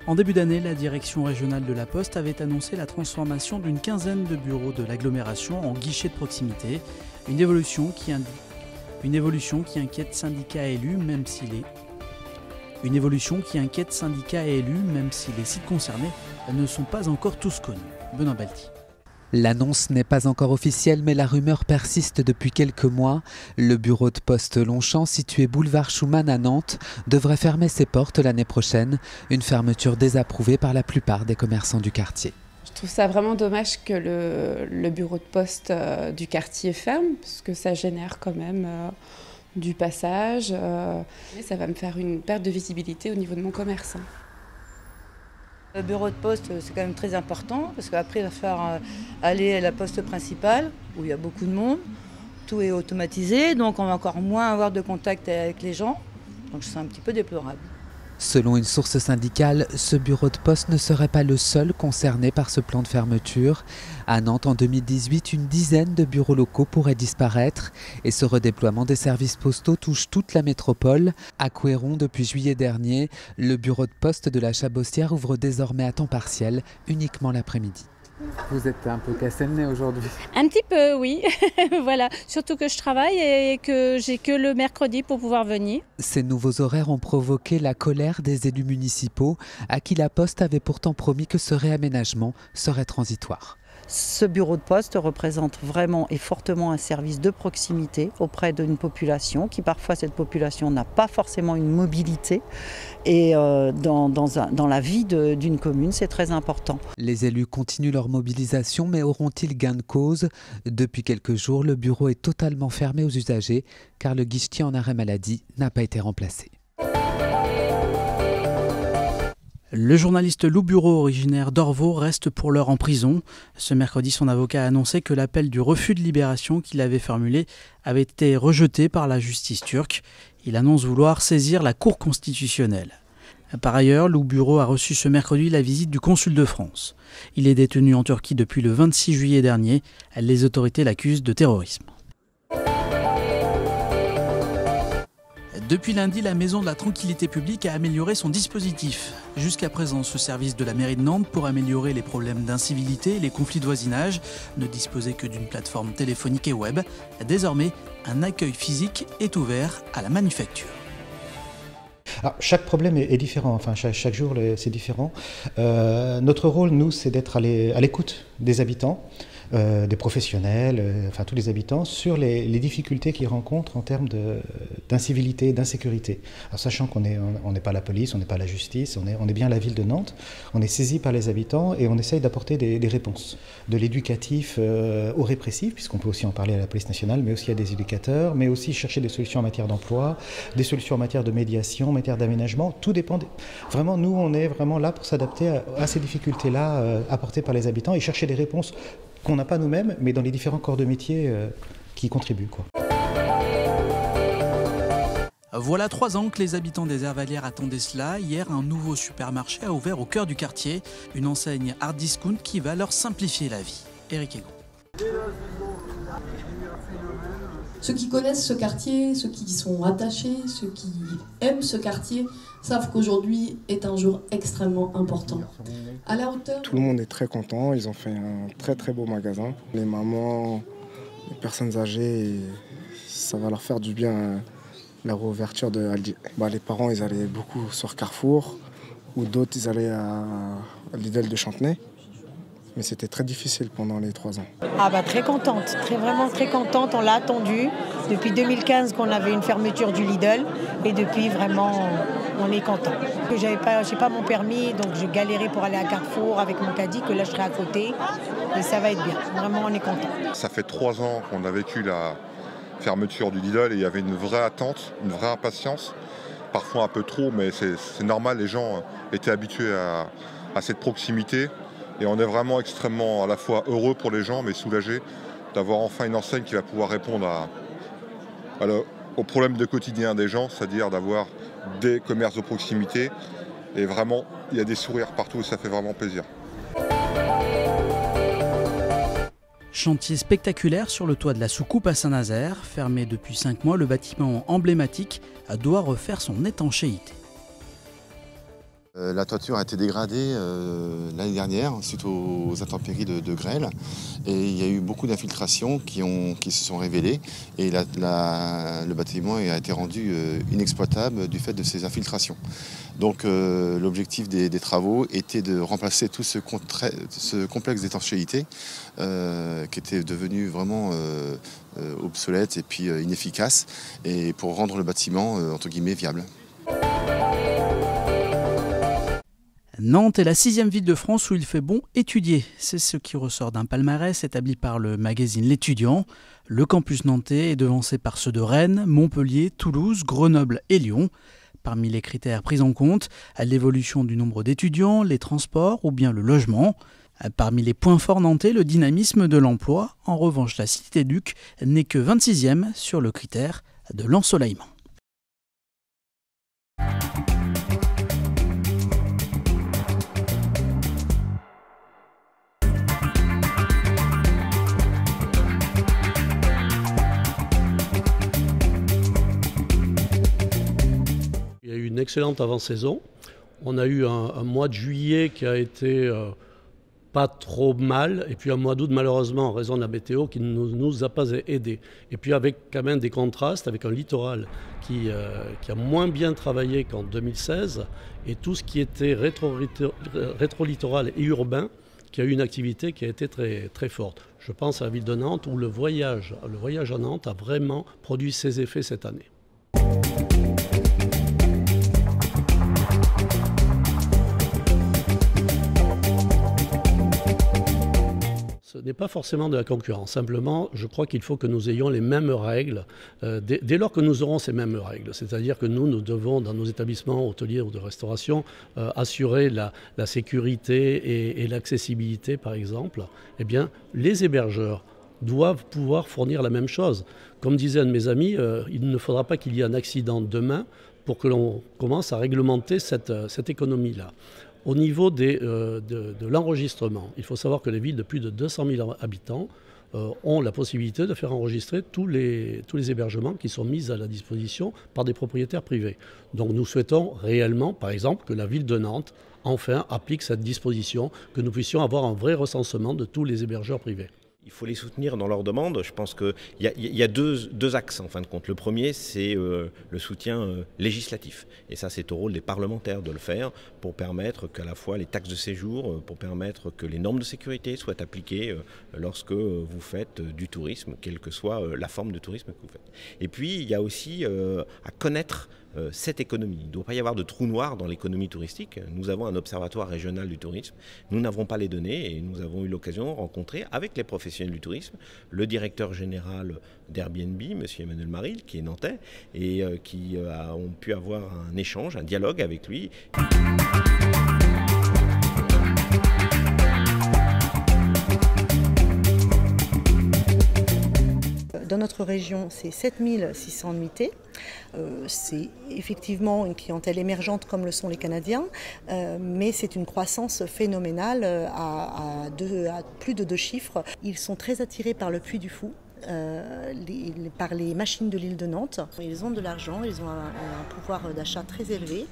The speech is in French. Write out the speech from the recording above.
En début d'année, la direction régionale de la Poste avait annoncé la transformation d'une quinzaine de bureaux de l'agglomération en guichets de proximité, une évolution qui inquiète syndicats et élus, même si les sites concernés ne sont pas encore tous connus. Benoît Balti. L'annonce n'est pas encore officielle, mais la rumeur persiste depuis quelques mois. Le bureau de poste Longchamp, situé boulevard Schumann à Nantes, devrait fermer ses portes l'année prochaine. Une fermeture désapprouvée par la plupart des commerçants du quartier. Je trouve ça vraiment dommage que le bureau de poste du quartier ferme, parce que ça génère quand même du passage. Ça va me faire une perte de visibilité au niveau de mon commerce. Le bureau de poste, c'est quand même très important parce qu'après, il va falloir aller à la poste principale où il y a beaucoup de monde. Tout est automatisé, donc on va encore moins avoir de contact avec les gens. Donc c'est un petit peu déplorable. Selon une source syndicale, ce bureau de poste ne serait pas le seul concerné par ce plan de fermeture. À Nantes, en 2018, une dizaine de bureaux locaux pourraient disparaître et ce redéploiement des services postaux touche toute la métropole. À Couëron, depuis juillet dernier, le bureau de poste de la Chabossière ouvre désormais à temps partiel, uniquement l'après-midi. Vous êtes un peu cassé le nez aujourd'hui? Un petit peu, oui. Voilà. Surtout que je travaille et que j'ai que le mercredi pour pouvoir venir. Ces nouveaux horaires ont provoqué la colère des élus municipaux, à qui la Poste avait pourtant promis que ce réaménagement serait transitoire. Ce bureau de poste représente vraiment et fortement un service de proximité auprès d'une population qui parfois cette population n'a pas forcément une mobilité et dans la vie d'une commune c'est très important. Les élus continuent leur mobilisation mais auront-ils gain de cause? Depuis quelques jours, le bureau est totalement fermé aux usagers car le guichetier en arrêt maladie n'a pas été remplacé. Le journaliste Loup Bureau, originaire d'Orvaux, reste pour l'heure en prison. Ce mercredi, son avocat a annoncé que l'appel du refus de libération qu'il avait formulé avait été rejeté par la justice turque. Il annonce vouloir saisir la Cour constitutionnelle. Par ailleurs, Loup Bureau a reçu ce mercredi la visite du consul de France. Il est détenu en Turquie depuis le 26 juillet dernier. Les autorités l'accusent de terrorisme. Depuis lundi, la Maison de la Tranquillité Publique a amélioré son dispositif. Jusqu'à présent, ce service de la mairie de Nantes, pour améliorer les problèmes d'incivilité et les conflits de voisinage, ne disposait que d'une plateforme téléphonique et web. Désormais, un accueil physique est ouvert à la manufacture. Alors, chaque problème est différent, enfin chaque jour c'est différent. Notre rôle, nous, c'est d'être à l'écoute des habitants, des professionnels, enfin tous les habitants, sur les difficultés qu'ils rencontrent en termes d'incivilité, d'insécurité. Alors sachant qu'on n'est pas la police, on n'est pas la justice, on est bien la ville de Nantes, on est saisi par les habitants et on essaye d'apporter des réponses. De l'éducatif au répressif, puisqu'on peut aussi en parler à la police nationale, mais aussi à des éducateurs, mais aussi chercher des solutions en matière d'emploi, des solutions en matière de médiation, en matière d'aménagement, tout dépend. Vraiment, nous, on est vraiment là pour s'adapter à ces difficultés-là apportées par les habitants et chercher des réponses qu'on n'a pas nous-mêmes, mais dans les différents corps de métier qui contribuent, quoi. Voilà 3 ans que les habitants des Hervalières attendaient cela. Hier, un nouveau supermarché a ouvert au cœur du quartier, une enseigne hard discount qui va leur simplifier la vie. Éric Egon. Ceux qui connaissent ce quartier, ceux qui y sont attachés, ceux qui aiment ce quartier, savent qu'aujourd'hui est un jour extrêmement important. À la hauteur... Tout le monde est très content, ils ont fait un très très beau magasin. Les mamans, les personnes âgées, ça va leur faire du bien la réouverture de Aldi. Les parents, ils allaient beaucoup sur Carrefour, ou d'autres, ils allaient à Lidl de Chantenay. Mais c'était très difficile pendant les 3 ans. Très contente, vraiment très contente. On l'a attendu depuis 2015 qu'on avait une fermeture du Lidl et depuis vraiment on est content. J'ai pas mon permis donc je galérais pour aller à Carrefour avec mon caddie que là je serai à côté et ça va être bien. Vraiment on est content. Ça fait 3 ans qu'on a vécu la fermeture du Lidl et il y avait une vraie attente, une vraie impatience. Parfois un peu trop mais c'est normal, les gens étaient habitués à cette proximité. Et on est vraiment extrêmement à la fois heureux pour les gens, mais soulagés d'avoir enfin une enseigne qui va pouvoir répondre aux problèmes de quotidien des gens, c'est-à-dire d'avoir des commerces de proximité. Et vraiment, il y a des sourires partout et ça fait vraiment plaisir. Chantier spectaculaire sur le toit de la soucoupe à Saint-Nazaire. Fermé depuis 5 mois, le bâtiment emblématique doit refaire son étanchéité. La toiture a été dégradée l'année dernière suite aux intempéries de grêle et il y a eu beaucoup d'infiltrations qui se sont révélées et le bâtiment a été rendu inexploitable du fait de ces infiltrations. Donc l'objectif des travaux était de remplacer tout ce complexe d'étanchéité qui était devenu vraiment obsolète et puis inefficace et pour rendre le bâtiment entre guillemets viable. Nantes est la 6e ville de France où il fait bon étudier. C'est ce qui ressort d'un palmarès établi par le magazine L'Étudiant. Le campus nantais est devancé par ceux de Rennes, Montpellier, Toulouse, Grenoble et Lyon. Parmi les critères pris en compte, l'évolution du nombre d'étudiants, les transports ou bien le logement. Parmi les points forts nantais, le dynamisme de l'emploi. En revanche, la Cité-Duc n'est que 26e sur le critère de l'ensoleillement. Il y a eu une excellente avant-saison. On a eu un mois de juillet qui a été pas trop mal, et puis un mois d'août malheureusement en raison de la météo qui ne nous a pas aidés. Et puis avec quand même des contrastes, avec un littoral qui a moins bien travaillé qu'en 2016, et tout ce qui était rétro-littoral et urbain, qui a eu une activité qui a été très, très forte. Je pense à la ville de Nantes où le voyage à Nantes a vraiment produit ses effets cette année. Ce n'est pas forcément de la concurrence. Simplement, je crois qu'il faut que nous ayons les mêmes règles dès lors que nous aurons ces mêmes règles. C'est-à-dire que nous devons, dans nos établissements hôteliers ou de restauration, assurer la sécurité et l'accessibilité, par exemple. Eh bien, les hébergeurs doivent pouvoir fournir la même chose. Comme disait un de mes amis, il ne faudra pas qu'il y ait un accident demain pour que l'on commence à réglementer cette économie-là. Au niveau de l'enregistrement, il faut savoir que les villes de plus de 200 000 habitants ont la possibilité de faire enregistrer tous les hébergements qui sont mis à la disposition par des propriétaires privés. Donc nous souhaitons réellement, par exemple, que la ville de Nantes, enfin, applique cette disposition, que nous puissions avoir un vrai recensement de tous les hébergeurs privés. Il faut les soutenir dans leurs demandes. Je pense qu'il y a deux axes en fin de compte. Le premier, c'est le soutien législatif. Et ça, c'est au rôle des parlementaires de le faire pour permettre qu'à la fois les taxes de séjour, pour permettre que les normes de sécurité soient appliquées lorsque vous faites du tourisme, quelle que soit la forme de tourisme que vous faites. Et puis, il y a aussi à connaître cette économie. Il ne doit pas y avoir de trou noir dans l'économie touristique. Nous avons un observatoire régional du tourisme. Nous n'avons pas les données et nous avons eu l'occasion de rencontrer avec les professionnels du tourisme le directeur général d'Airbnb, M. Emmanuel Maril, qui est nantais, et qui ont pu avoir un échange, un dialogue avec lui. Dans notre région, c'est 7600 nuitées. C'est effectivement une clientèle émergente comme le sont les Canadiens, mais c'est une croissance phénoménale à plus de 2 chiffres. Ils sont très attirés par le Puy du Fou. Par les machines de l'île de Nantes. Ils ont de l'argent, ils ont un pouvoir d'achat très élevé.